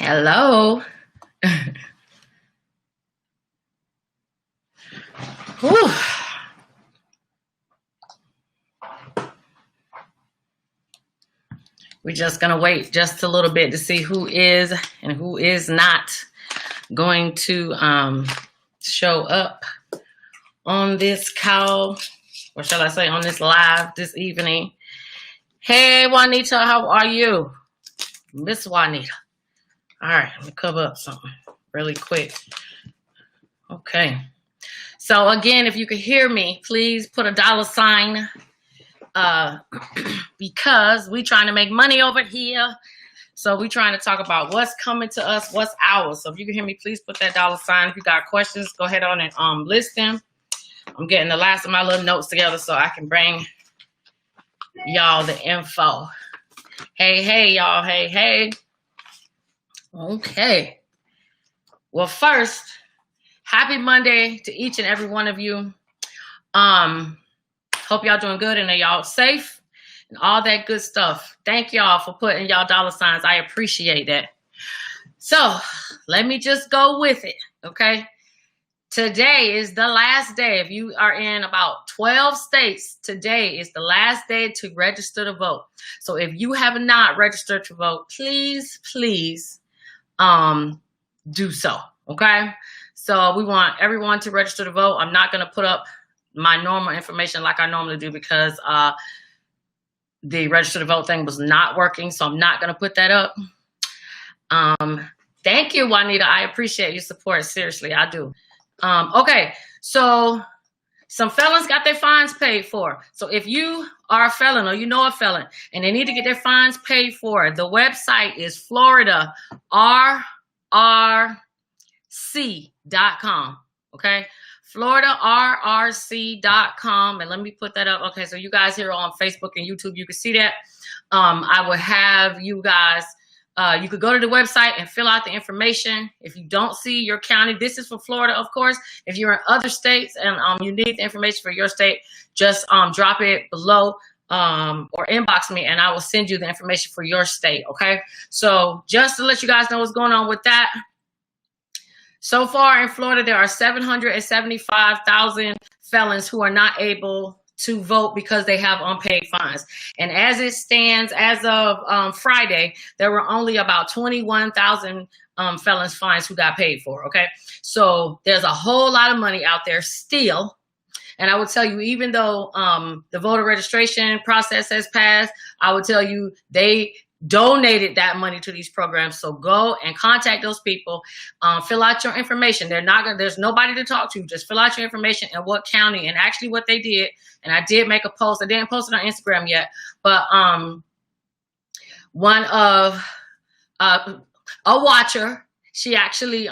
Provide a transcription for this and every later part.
Hello. Whew. We're just going to wait just a little bit to see who is and who is not going to show up on this call, or shall I say on this live this evening. Hey, Juanita, how are you? Miss Juanita. All right, let me cover up something really quick. Okay. So again, if you could hear me, please put a $sign because we're trying to make money over here. So we're trying to talk about what's coming to us, what's ours. So if you can hear me, please put that $sign. If you got questions, go ahead on and list them. I'm getting the last of my little notes together so I can bring y'all the info. Hey, y'all. Hey. Okay. Well, first, happy Monday to each and every one of you. Hope y'all doing good and are y'all safe and all that good stuff. Thank y'all for putting y'all $signs. I appreciate that. So let me just go with it. Okay. Today is the last day. If you are in about 12 states, today is the last day to register to vote. So if you have not registered to vote, please do so. Okay. So we want everyone to register to vote. I'm not going to put up my normal information like I normally do because the register to vote thing was not working. So I'm not going to put that up. Thank you, Juanita. I appreciate your support. Seriously, I do. Okay. So some felons got their fines paid for. So if you are a felon or you know a felon and they need to get their fines paid for, the website is FloridaRRC.com. Okay. FloridaRRC.com. And let me put that up. Okay. So you guys here on Facebook and YouTube, you can see that. I will have you guys, you could go to the website and fill out the information. If you don't see your county, this is for Florida, of course. If you're in other states and you need the information for your state, just drop it below or inbox me and I will send you the information for your state. Okay. So just to let you guys know what's going on with that. So far in Florida, there are 775,000 felons who are not able to vote because they have unpaid fines. And as it stands, as of Friday, there were only about 21,000 felons fines who got paid for. Okay. So there's a whole lot of money out there still. And I would tell you, even though the voter registration process has passed, I would tell you they donated that money to these programs. So go and contact those people, fill out your information. There's nobody to talk to. Just fill out your information and what county. And actually what they did, and I did make a post. I didn't post it on Instagram yet, but one of a watcher, she actually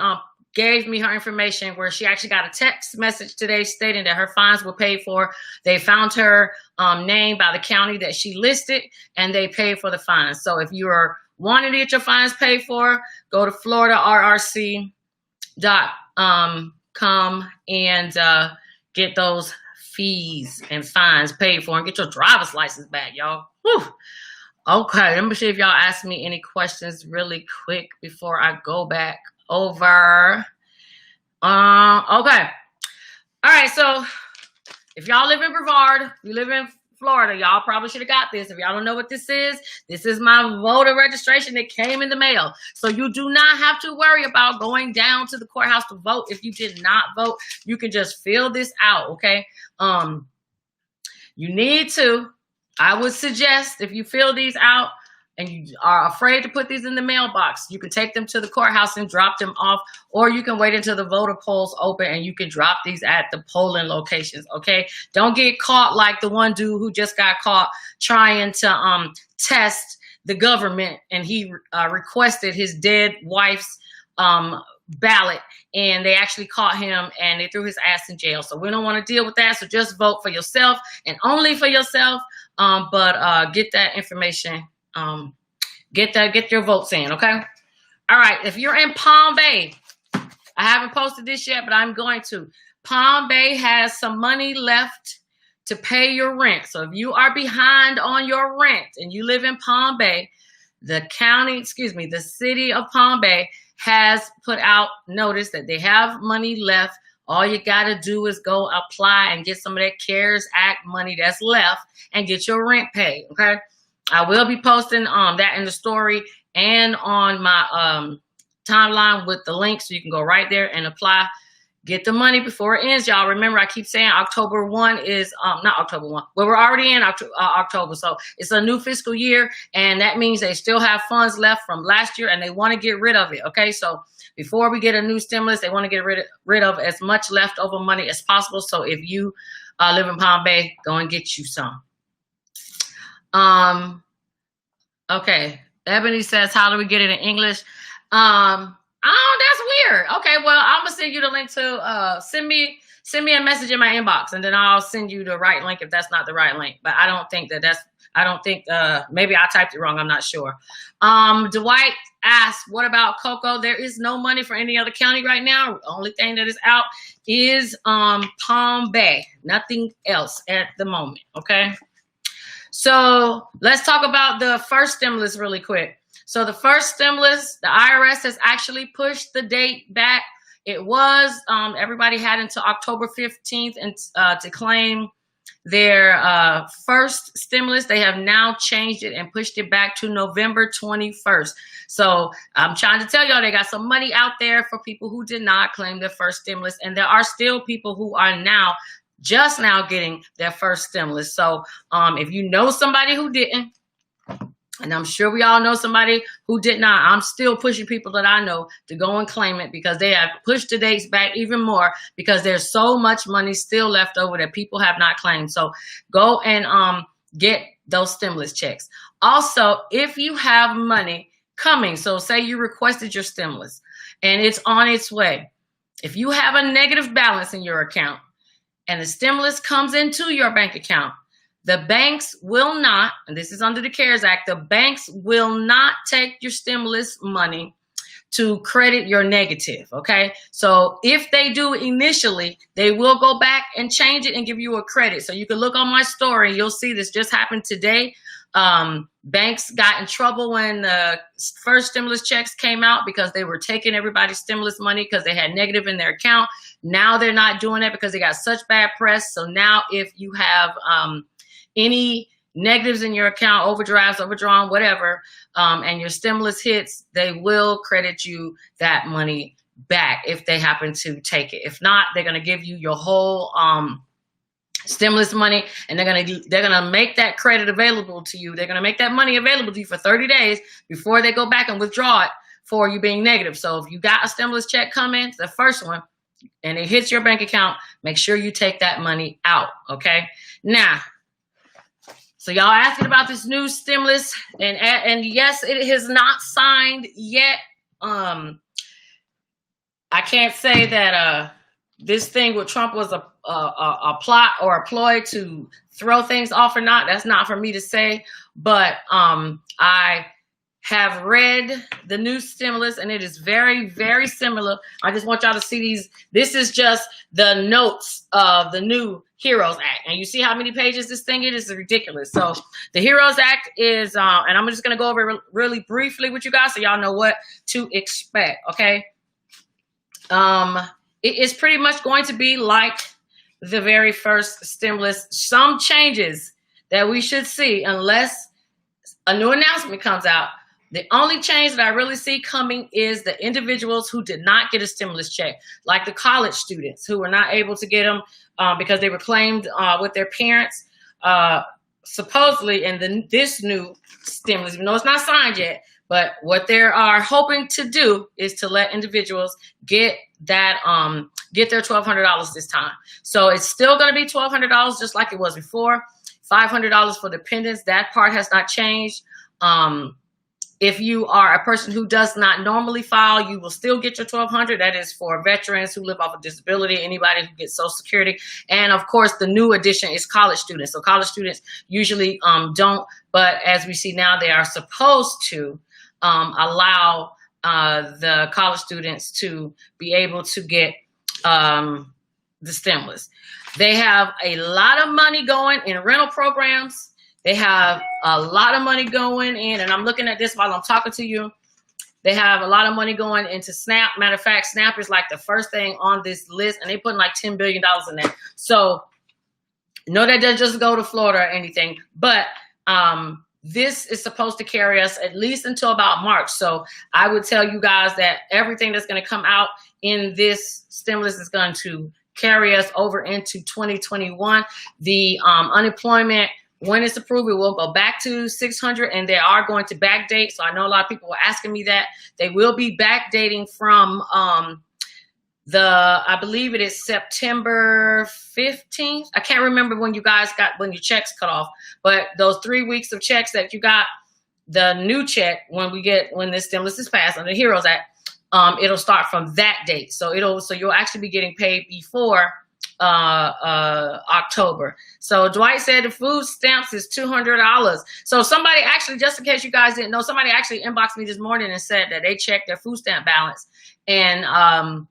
gave me her information where she actually got a text message today stating that her fines were paid for. They found her name by the county that she listed and they paid for the fines. So if you are wanting to get your fines paid for, go to FloridaRRC.com and get those fees and fines paid for and get your driver's license back, y'all. Whew. Okay, let me see if y'all ask me any questions really quick before I go back over. Okay. All right. So if y'all live in Brevard, you live in Florida, y'all probably should have got this. If y'all don't know what this is my voter registration that came in the mail. So you do not have to worry about going down to the courthouse to vote. If you did not vote, you can just fill this out. Okay. You need to, I would suggest if you fill these out, and you are afraid to put these in the mailbox, you can take them to the courthouse and drop them off, or you can wait until the voter polls open and you can drop these at the polling locations, okay? Don't get caught like the one dude who just got caught trying to test the government, and he requested his dead wife's ballot, and they actually caught him and they threw his ass in jail. So we don't want to deal with that. So just vote for yourself and only for yourself, but get that information. Get your votes in, okay? All right, if you're in Palm Bay, I haven't posted this yet, but I'm going to. Palm Bay has some money left to pay your rent. So if you are behind on your rent and you live in Palm Bay, the city of Palm Bay has put out notice that they have money left. All you got to do is go apply and get some of that CARES Act money that's left and get your rent paid, okay? I will be posting that in the story and on my timeline with the link, so you can go right there and apply. Get the money before it ends, y'all. Remember, I keep saying October 1 is, not October 1, well, we're already in October. So it's a new fiscal year, and that means they still have funds left from last year, and they want to get rid of it, okay? So before we get a new stimulus, they want to get rid of as much leftover money as possible. So if you live in Palm Bay, go and get you some. Okay. Ebony says, how do we get it in English? Oh, that's weird. Okay, well, I'm gonna send you the link to send me a message in my inbox, and then I'll send you the right link if that's not the right link. But I don't think maybe I typed it wrong. I'm not sure. Dwight asked, what about Cocoa? There is no money for any other county right now. The only thing that is out is Palm Bay. Nothing else at the moment. Okay. So let's talk about the first stimulus really quick. So the first stimulus, the IRS has actually pushed the date back. It was, everybody had until October 15th and to claim their first stimulus. They have now changed it and pushed it back to November 21st. So I'm trying to tell y'all, they got some money out there for people who did not claim their first stimulus. And there are still people who are just now getting their first stimulus. So if you know somebody who didn't, and I'm sure we all know somebody who did not, I'm still pushing people that I know to go and claim it, because they have pushed the dates back even more because there's so much money still left over that people have not claimed. So go and get those stimulus checks. Also, if you have money coming, so say you requested your stimulus and it's on its way. If you have a negative balance in your account and the stimulus comes into your bank account, the banks will not, and this is under the CARES Act, the banks will not take your stimulus money to credit your negative, okay? So if they do initially, they will go back and change it and give you a credit. So you can look on my story, you'll see this just happened today. Banks got in trouble when the first stimulus checks came out because they were taking everybody's stimulus money because they had negative in their account. Now they're not doing that because they got such bad press. So now if you have any negatives in your account, overdrafts, overdrawn, whatever, and your stimulus hits, they will credit you that money back if they happen to take it. If not, they're going to give you your whole stimulus money, and they're gonna make that credit available to you. They're gonna make that money available to you for 30 days before they go back and withdraw it for you being negative. So if you got a stimulus check coming, the first one, and it hits your bank account, make sure you take that money out, okay? Now, so y'all asking about this new stimulus, and yes, it has not signed yet. I can't say that this thing with Trump was a plot or a ploy to throw things off or not. That's not for me to say, but I have read the new stimulus, and it is very, very similar. I just want y'all to see these. This is just the notes of the new HEROES Act. And you see how many pages this thing is? It's ridiculous. So the HEROES Act is, and I'm just going to go over it really briefly with you guys so y'all know what to expect, okay? It is pretty much going to be like the very first stimulus. Some changes that we should see unless a new announcement comes out. The only change that I really see coming is the individuals who did not get a stimulus check, like the college students who were not able to get them because they were claimed with their parents, supposedly in this new stimulus, even though it's not signed yet. But what they are hoping to do is to let individuals get that, get their $1,200 this time. So it's still going to be $1,200 just like it was before. $500 for dependents. That part has not changed. If you are a person who does not normally file, you will still get your $1,200. That is for veterans who live off of disability, anybody who gets Social Security. And of course, the new addition is college students. So college students usually don't, but as we see now, they are supposed to allow the college students to be able to get the stimulus. They have a lot of money going in rental programs. They have a lot of money going in, and I'm looking at this while I'm talking to you. They have a lot of money going into SNAP. Matter of fact, SNAP is like the first thing on this list, and they putting like $10 billion in there. So no, that doesn't just go to Florida or anything, but this is supposed to carry us at least until about March. So I would tell you guys that everything that's going to come out in this stimulus is going to carry us over into 2021. The unemployment, when it's approved, it will go back to 600, and they are going to backdate. So I know a lot of people were asking me that. They will be backdating from I believe it is September 15th. I can't remember when you guys got, when your checks cut off, but those 3 weeks of checks that you got, the new check, when this stimulus is passed under the HEROES Act, it'll start from that date. So you'll actually be getting paid before October. So Dwight said the food stamps is $200. So somebody actually, just in case you guys didn't know, somebody actually inboxed me this morning and said that they checked their food stamp balance, and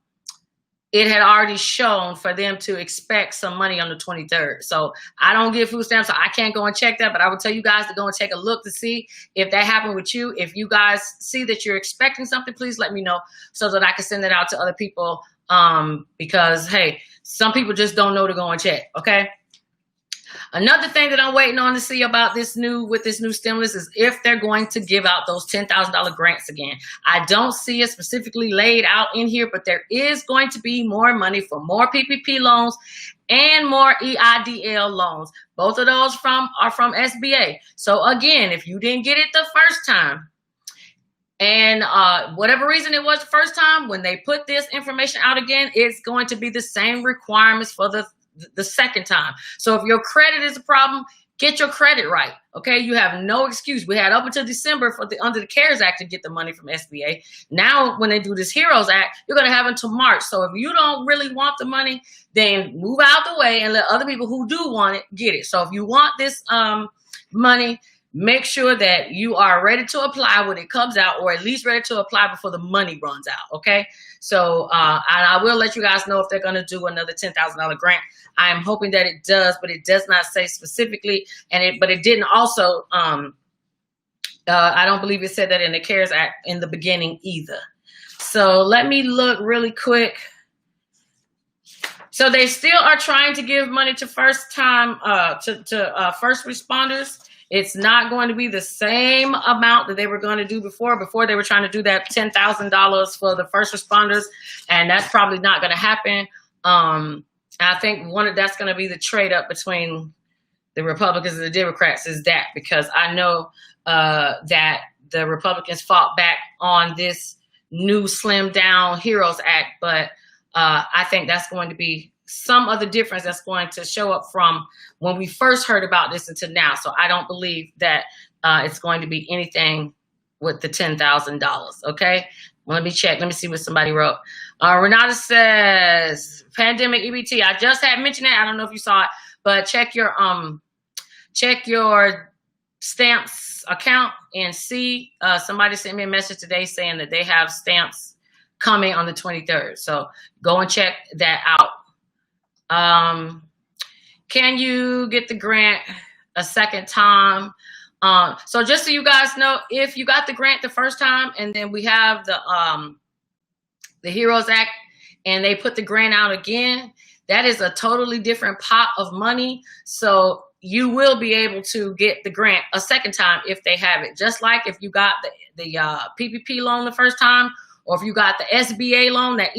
it had already shown for them to expect some money on the 23rd. So I don't get food stamps, so I can't go and check that, but I would tell you guys to go and take a look to see if that happened with you. If you guys see that you're expecting something, please let me know so that I can send it out to other people, because, hey, some people just don't know to go and check, okay? Another thing that I'm waiting on to see about this new stimulus is if they're going to give out those $10,000 grants again. I don't see it specifically laid out in here, but there is going to be more money for more PPP loans and more EIDL loans. Both of those are from SBA. So again, if you didn't get it the first time, and whatever reason it was the first time, when they put this information out again, it's going to be the same requirements for the second time. So if your credit is a problem, get your credit right. Okay, you have no excuse. We had up until December under the CARES Act to get the money from SBA. Now, when they do this HEROES Act, you're going to have until March. So if you don't really want the money, then move out the way and let other people who do want it get it. So if you want this money, make sure that you are ready to apply when it comes out, or at least ready to apply before the money runs out, okay? So, and I will let you guys know if they're going to do another $10,000 grant. I am hoping that it does, but it does not say specifically, but it didn't also, I don't believe it said that in the CARES Act in the beginning either. So let me look really quick. So they still are trying to give money to first responders. It's not going to be the same amount that they were going to do before. Before, they were trying to do that $10,000 for the first responders, and that's probably not going to happen. I think that's going to be the trade up between the Republicans and the Democrats, is that, because I know that the Republicans fought back on this new slimmed down HEROES Act, but I think that's going to be some of the difference that's going to show up from when we first heard about this until now. So I don't believe that it's going to be anything with the $10,000. Okay, well, let me check. Let me see what somebody wrote. Renata says pandemic EBT. I just had mentioned that. I don't know if you saw it, but check your stamps account and see. Somebody sent me a message today saying that they have stamps coming on the 23rd. So go and check that out. Can you get the grant a second time? So just so you guys know, if you got the grant the first time and then we have the HEROES Act and they put the grant out again, that is a totally different pot of money. So you will be able to get the grant a second time if they have it. Just like if you got the PPP loan the first time, or if you got the SBA loan, the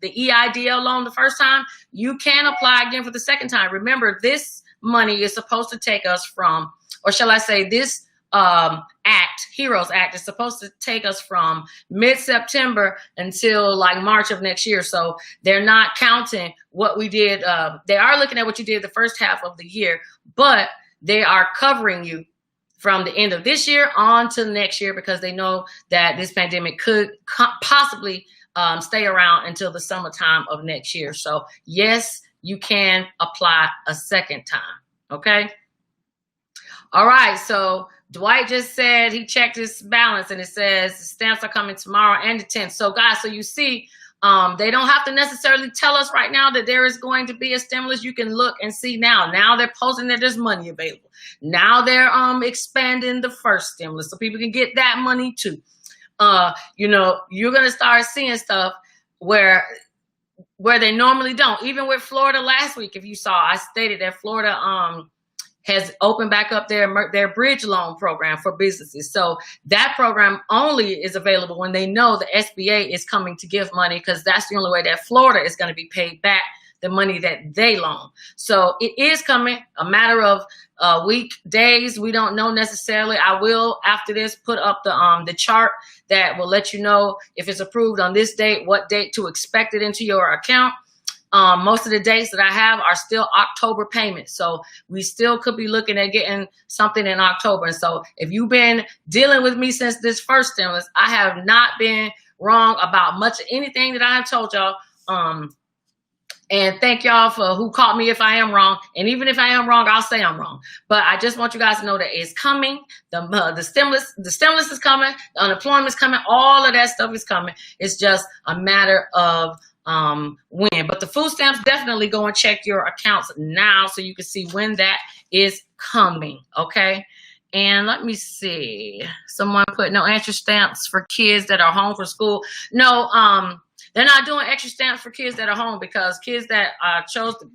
EIDL loan the first time, you can apply again for the second time. Remember, this money is supposed to take us from, or shall I say, this HEROES Act is supposed to take us from mid-September until like March of next year. So they're not counting what we did. They are looking at what you did the first half of the year, but they are covering you from the end of this year on to next year, because they know that this pandemic could possibly stay around until the summertime of next year. So yes, you can apply a second time. Okay. All right. So Dwight just said he checked his balance and it says the stamps are coming tomorrow and the 10th. So guys, so you see, They don't have to necessarily tell us right now that there is going to be a stimulus. You can look and see now. Now they're posting that there's money available. Now they're expanding the first stimulus so people can get that money too. You know, you're gonna start seeing stuff where they normally don't. Even with Florida last week, if you saw, I stated that Florida has opened back up their bridge loan program for businesses. So that program only is available when they know the SBA is coming to give money, because that's the only way that Florida is going to be paid back the money that they loan. So it is coming, a matter of week, days. We don't know necessarily. I will, after this, put up the chart that will let you know if it's approved on this date, what date to expect it into your account. Most of the dates that I have are still October payments. So we still could be looking at getting something in October. And so if you've been dealing with me since this first stimulus, I have not been wrong about much of anything that I have told y'all. And thank y'all for who caught me if I am wrong. And even if I am wrong, I'll say I'm wrong. But I just want you guys to know that it's coming. The stimulus is coming. The unemployment is coming. All of that stuff is coming. It's just a matter of when. But the food stamps, definitely go and check your accounts now so you can see when that is coming. Okay. And let me see. Someone put no extra stamps for kids that are home from school. No, they're not doing extra stamps for kids that are home, because kids that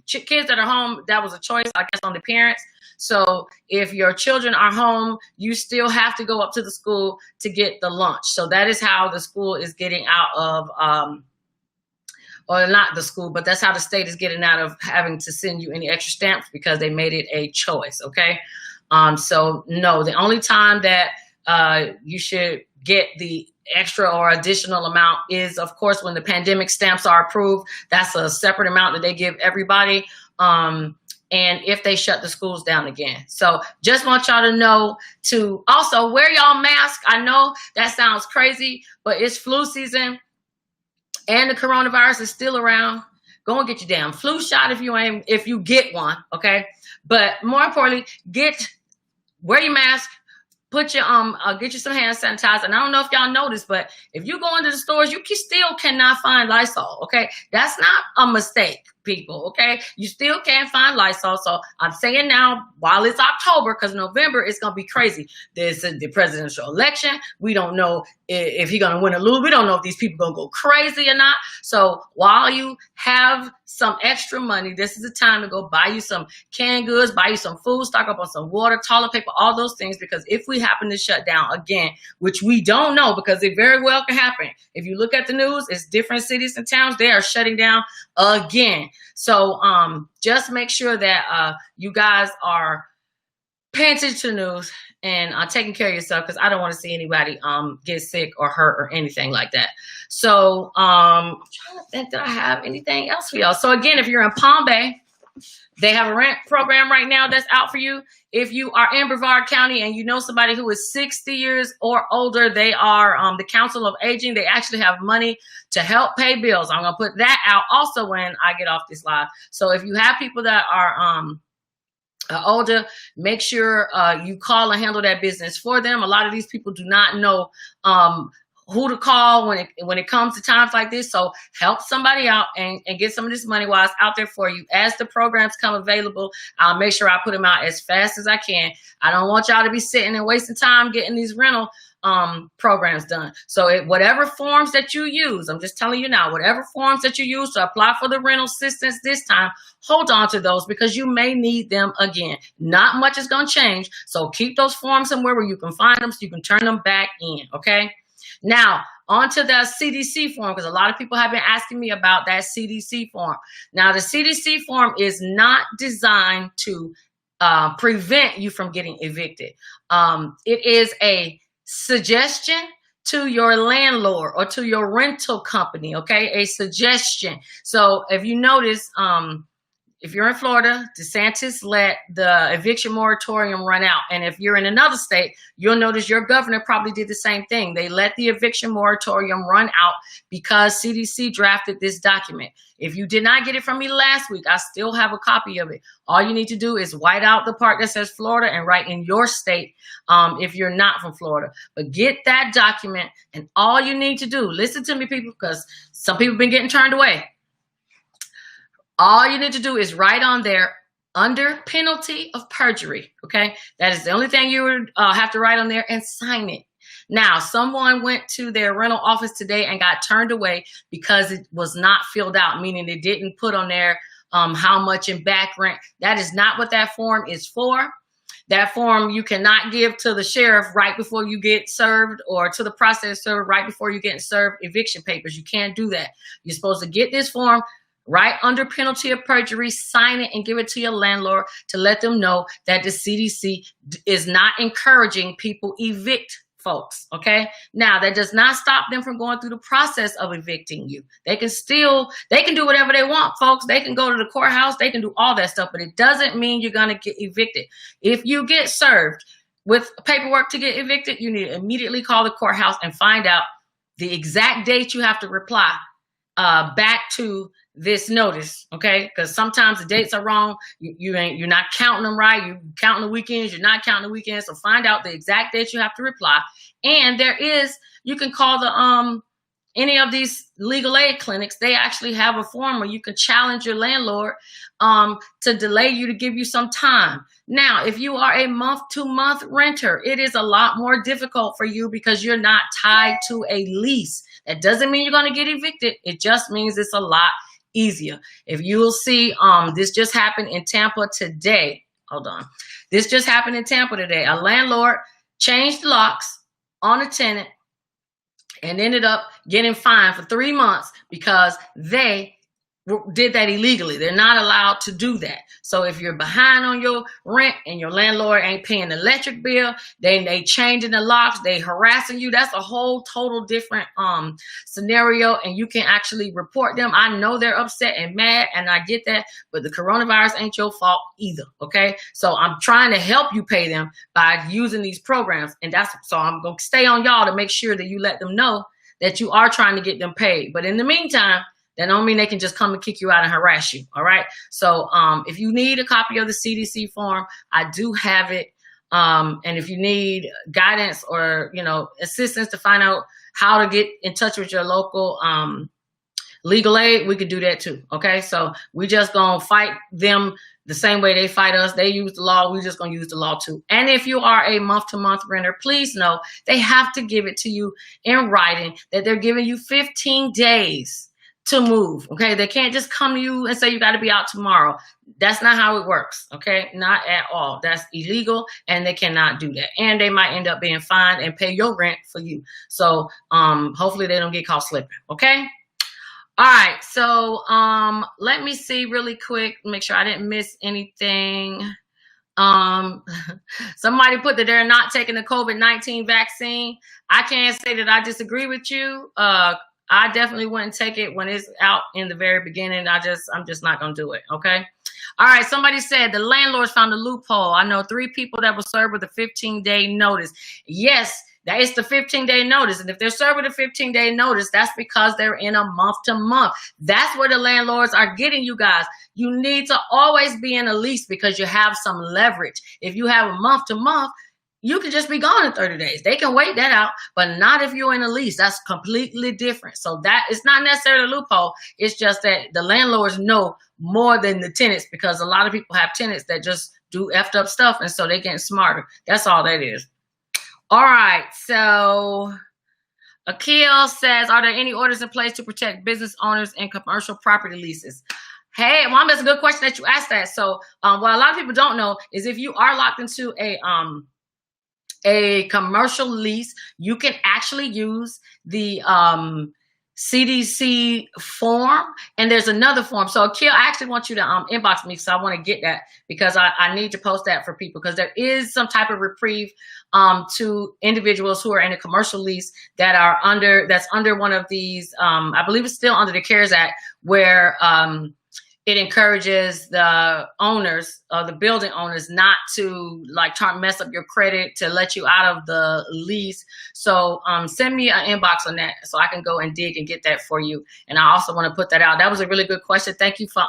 kids that are home, that was a choice, I guess, on the parents. So if your children are home, you still have to go up to the school to get the lunch. So that is how the school is getting out of, or not the school, but that's how the state is getting out of having to send you any extra stamps, because they made it a choice. Okay. So no, the only time that you should get the extra or additional amount is, of course, when the pandemic stamps are approved. That's a separate amount that they give everybody. And if they shut the schools down again. So just want y'all to know to also wear y'all mask. I know that sounds crazy, but it's flu season and the coronavirus is still around. Go and get your damn flu shot if you get one. Okay. But more importantly, wear your mask. Put your get you some hand sanitizer. And I don't know if y'all noticed, but if you go into the stores, you still cannot find Lysol. Okay, that's not a mistake, people. Okay, you still can't find Lysol. So I'm saying now, while it's October, because November is gonna be crazy. There's the presidential election. We don't know if he's gonna win or lose. We don't know if these people gonna go crazy or not. So while you have some extra money, this is the time to go buy you some canned goods, buy you some food, stock up on some water, toilet paper, all those things, because if we happen to shut down again, which we don't know, because it very well can happen. If you look at the news, it's different cities and towns, they are shutting down again. So just make sure that you guys are paying attention to the news and taking care of yourself, because I don't want to see anybody get sick or hurt or anything like that. So I'm trying to think that I have anything else for y'all. So again, if you're in Palm Bay, they have a rent program right now that's out for you. If you are in Brevard County and you know somebody who is 60 years or older, they are the Council of Aging. They actually have money to help pay bills. I'm going to put that out also when I get off this live. So if you have people that are older, make sure you call and handle that business for them. A lot of these people do not know who to call when it comes to times like this. So help somebody out and get some of this money while it's out there for you. As the programs come available, I'll make sure I put them out as fast as I can. I don't want y'all to be sitting and wasting time getting these rental programs done. So whatever forms that you use, I'm just telling you now, whatever forms that you use to apply for the rental assistance this time, hold on to those, because you may need them again. Not much is going to change. So keep those forms somewhere where you can find them so you can turn them back in. Okay. Now, on to the CDC form, because a lot of people have been asking me about that CDC form. Now, the CDC form is not designed to prevent you from getting evicted. It is a suggestion to your landlord or to your rental company, okay? A suggestion. So if you notice, if you're in Florida, DeSantis let the eviction moratorium run out. And if you're in another state, you'll notice your governor probably did the same thing. They let the eviction moratorium run out because CDC drafted this document. If you did not get it from me last week, I still have a copy of it. All you need to do is white out the part that says Florida and write in your state if you're not from Florida. But get that document, and all you need to do, listen to me, people, because some people have been getting turned away. All you need to do is write on there, under penalty of perjury, okay? That is the only thing you would have to write on there, and sign it. Now, someone went to their rental office today and got turned away because it was not filled out, meaning they didn't put on there how much in back rent. That is not what that form is for. That form you cannot give to the sheriff right before you get served, or to the process server right before you get served eviction papers. You can't do that. You're supposed to get this form, right under penalty of perjury, sign it, and give it to your landlord to let them know that the CDC is not encouraging people evict folks, okay? Now, that does not stop them from going through the process of evicting you. They can do whatever they want, folks. They can go to the courthouse. They can do all that stuff, but it doesn't mean you're going to get evicted. If you get served with paperwork to get evicted, you need to immediately call the courthouse and find out the exact date you have to reply back to this notice, okay? Because sometimes the dates are wrong. You're not counting them right. You're counting the weekends. You're not counting the weekends. So find out the exact date you have to reply. And you can call the any of these legal aid clinics. They actually have a form where you can challenge your landlord to delay you, to give you some time. Now, if you are a month-to-month renter, it is a lot more difficult for you because you're not tied to a lease. That doesn't mean you're going to get evicted. It just means it's a lot easier. If you will see, this just happened in Tampa today. Hold on. This just happened in Tampa today. A landlord changed locks on a tenant and ended up getting fined for 3 months because they did that illegally. They're not allowed to do that. So if you're behind on your rent and your landlord ain't paying the electric bill, they changing the locks, they harassing you, that's a whole total different scenario, and you can actually report them. I know they're upset and mad, and I get that, but the coronavirus ain't your fault either, okay? So I'm trying to help you pay them by using these programs, and so I'm going to stay on y'all to make sure that you let them know that you are trying to get them paid. But in the meantime, that don't mean they can just come and kick you out and harass you, all right? So if you need a copy of the CDC form, I do have it. And if you need guidance or, assistance to find out how to get in touch with your local legal aid, we could do that too, okay? So we just gonna fight them the same way they fight us. They use the law, we just gonna use the law too. And if you are a month-to-month renter, please know they have to give it to you in writing that they're giving you 15 days to move, okay? They can't just come to you and say you got to be out tomorrow. That's not how it works, okay? Not at all. That's illegal, and they cannot do that. And they might end up being fined and pay your rent for you. So hopefully they don't get caught slipping, okay? All right, so let me see really quick, make sure I didn't miss anything. Somebody put that they're not taking the COVID-19 vaccine. I can't say that I disagree with you. I definitely wouldn't take it when it's out in the very beginning. I'm just not going to do it. Okay. All right. Somebody said the landlords found a loophole. I know 3 people that were served with a 15-day notice. Yes, that is the 15-day notice. And if they're served with a 15-day notice, that's because they're in a month-to-month. That's where the landlords are getting you guys. You need to always be in a lease because you have some leverage. If you have a month-to-month, you can just be gone in 30 days. They can wait that out, but not if you're in a lease. That's completely different. So that it's not necessarily a loophole. It's just that the landlords know more than the tenants, because a lot of people have tenants that just do effed up stuff, and so they're getting smarter. That's all that is. All right. So Akil says, are there any orders in place to protect business owners and commercial property leases? Hey, Mom, that's a good question that you asked that. So what a lot of people don't know is if you are locked into a commercial lease, you can actually use the CDC form, and there's another form. So Akil, I actually want you to inbox me, because I want to get that, because I need to post that for people, because there is some type of reprieve to individuals who are in a commercial lease that's under one of these, I believe it's still under the CARES Act, where it encourages the owners, the building owners, not to like try to mess up your credit to let you out of the lease. So send me an inbox on that so I can go and dig and get that for you. And I also want to put that out. That was a really good question. Thank you for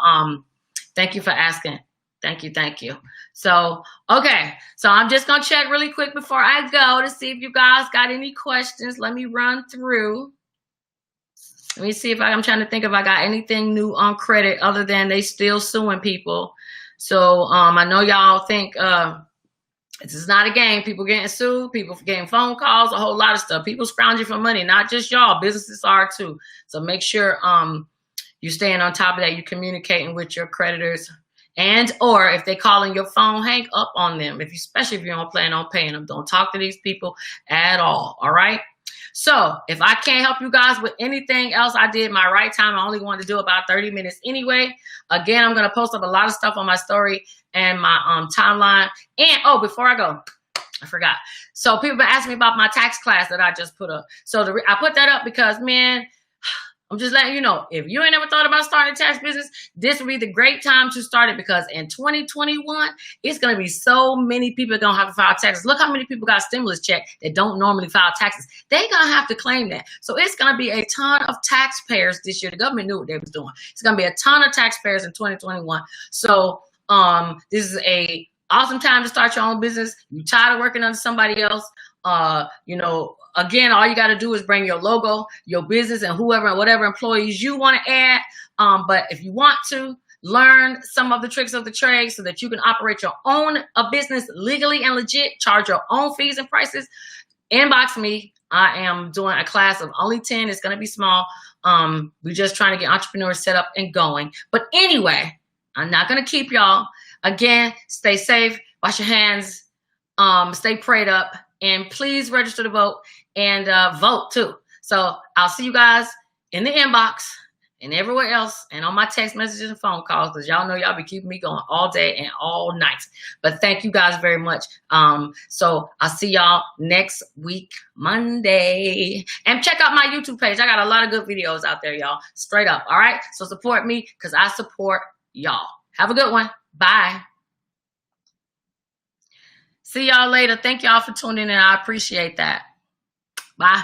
asking. Thank you. So, okay. So I'm just going to check really quick before I go to see if you guys got any questions. Let me run through. Let me see if I'm trying to think if I got anything new on credit other than they still suing people. So I know y'all think this is not a game. People getting sued, people getting phone calls, a whole lot of stuff. People scrounging for money, not just y'all. Businesses are too. So make sure you're staying on top of that. You're communicating with your creditors. And or if they calling your phone, hang up on them. Especially if you don't plan on paying them, don't talk to these people at all. All right. So if I can't help you guys with anything else, I did my right time. I only wanted to do about 30 minutes anyway. Again, I'm going to post up a lot of stuff on my story and my timeline. And before I go, I forgot. So people been asking me about my tax class that I just put up. So I put that up because, man, I'm just letting you know, if you ain't ever thought about starting a tax business, this would be the great time to start it, because in 2021, it's going to be so many people going to have to file taxes. Look how many people got stimulus check that don't normally file taxes. They going to have to claim that. So it's going to be a ton of taxpayers this year. The government knew what they was doing. It's going to be a ton of taxpayers in 2021. So this is a awesome time to start your own business. You tired of working under somebody else? Again, all you got to do is bring your logo, your business, and whatever employees you want to add. But if you want to learn some of the tricks of the trade so that you can operate your own business legally and legit, charge your own fees and prices, inbox me. I am doing a class of only 10. It's going to be small. We're just trying to get entrepreneurs set up and going. But anyway, I'm not going to keep y'all. Again, stay safe, wash your hands, stay prayed up, and please register to vote and vote too. So I'll see you guys in the inbox and everywhere else and on my text messages and phone calls, because y'all know y'all be keeping me going all day and all night. But thank you guys very much. So I'll see y'all next week, Monday. And check out my YouTube page. I got a lot of good videos out there, y'all. Straight up. All right. So support me because I support y'all. Have a good one. Bye. See y'all later. Thank y'all for tuning in. I appreciate that. Bye.